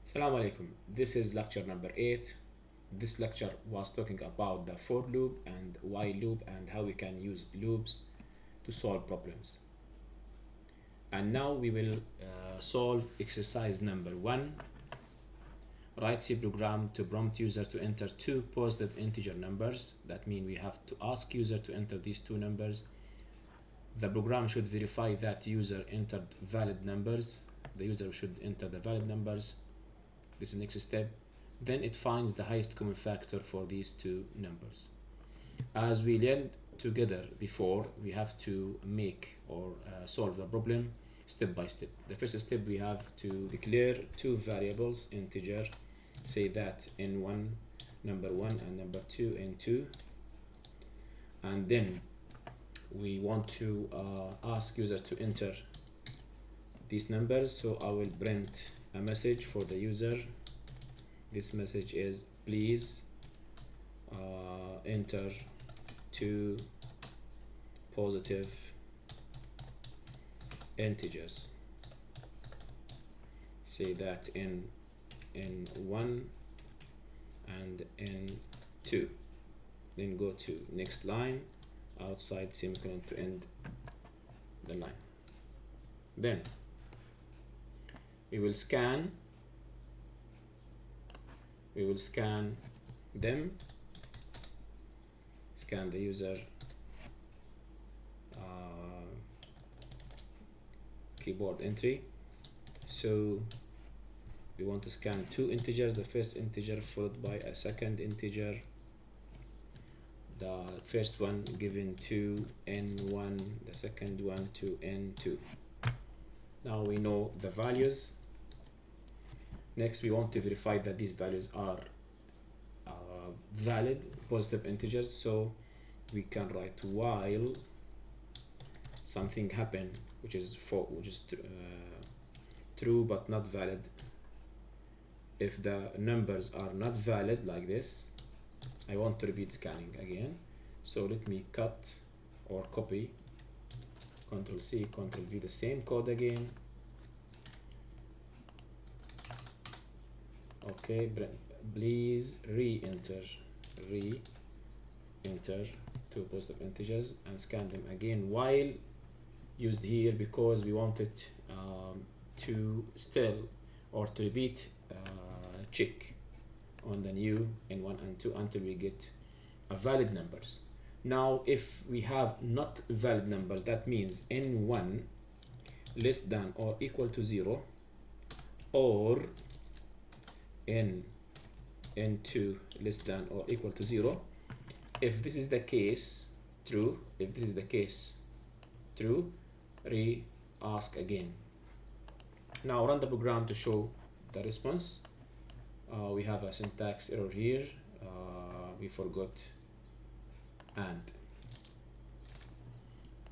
Assalamu alaikum. This is lecture number 8. This lecture was talking about the for loop and while loop and how we can use loops to solve problems. And now we will solve exercise number 1. Write C program to prompt user to enter two positive integer numbers. That means we have to ask user to enter these two numbers. The program should verify that user entered valid numbers. The user should enter the valid numbers. This is the next step. Then it finds the highest common factor for these two numbers. As we learned together before, we have to make or solve the problem step by step. The first step, we have to declare two variables, integer, say that n1, number 1, and number 2, n2. And then we want to ask user to enter these numbers, so I will print a message for the user. This message is please enter two positive integers. Say that in n1 and n2. Then go to next line, outside semicolon to end the line. Then we will scan them, scan the user keyboard entry. So we want to scan two integers, the first integer followed by a second integer, the first one given to n1, the second one to n2. Now we know the values. Next, we want to verify that these values are valid, positive integers. So we can write while something happen, which is true but not valid. If the numbers are not valid like this, I want to repeat scanning again. So let me cut or copy, Ctrl C, Ctrl V, the same code again. Okay, please re-enter two positive integers and scan them again. While used here because we wanted to still or to repeat check on the new n1 and 2 until we get a valid numbers. Now if we have not valid numbers, that means n1 less than or equal to 0 or n2 less than or equal to 0. If this is the case, true. If this is the case, true. Re-ask again. Now run the program to show the response. We have a syntax error here. We forgot and.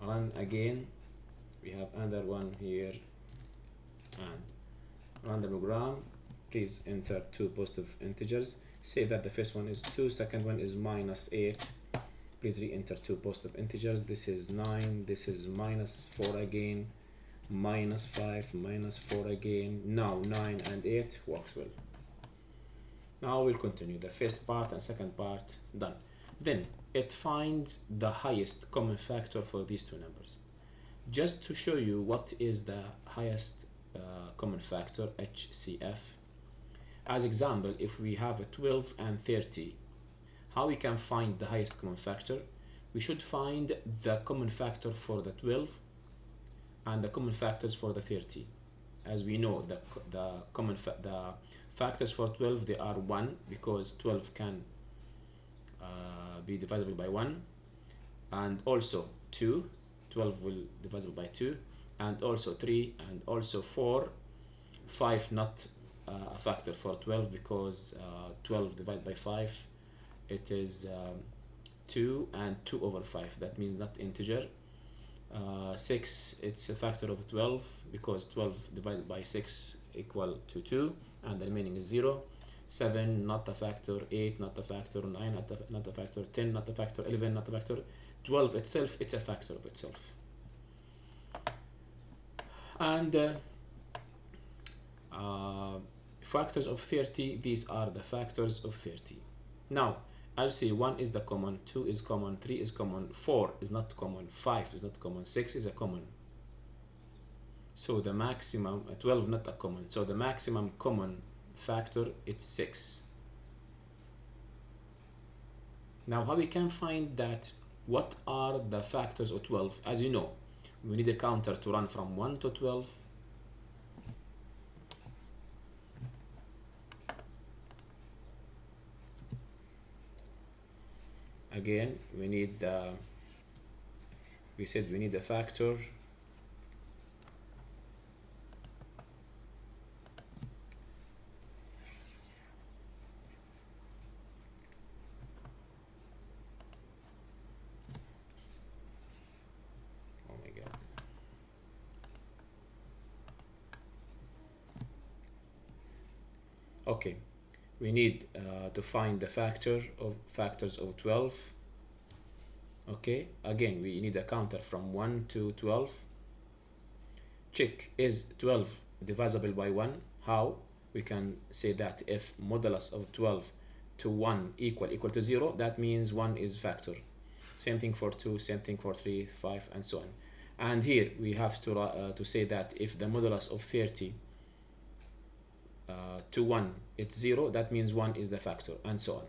Run again. We have another one here and. Run the program. Please enter two positive integers. Say that the first one is 2, second one is -8. Please re-enter two positive integers. This is 9, this is -4 again, -5, -4 again. Now 9 and 8 works well. Now we'll continue the first part and second part, done. Then it finds the highest common factor for these two numbers. Just to show you what is the highest common factor, HCF. As example, if we have a 12 and 30, how we can find the highest common factor? We should find the common factor for the 12 and the common factors for the 30. As we know, the factors for 12, they are 1 because 12 can be divisible by 1, and also 2, 12 will divisible by 2, and also 3, and also 4. 5 not a factor for 12 because 12 divided by 5, it is 2 and 2 over 5. That means not integer. 6, it's a factor of 12 because 12 divided by 6 equal to 2 and the remaining is 0. 7 not a factor, 8 not a factor, 9 not a factor, 10 not a factor, 11 not a factor. 12 itself, it's a factor of itself. And factors of 30, these are the factors of 30. Now I'll say 1 is the common, 2 is common, 3 is common, 4 is not common, 5 is not common, 6 is a common. So the maximum, 12 not a common, so the maximum common factor it's 6. Now how we can find that? What are the factors of 12? As you know, we need a counter to run from 1 to 12. Again, we need the, we said we need a factor okay, we need to find the factors of 12. Okay, again we need a counter from 1 to 12. Check, is 12 divisible by 1? How? We can say that if modulus of 12 to 1 equal to 0, that means 1 is factor. Same thing for 2, same thing for 3, 5, and so on. And here we have to say that if the modulus of 30 to 1 it's 0, that means 1 is the factor, and so on.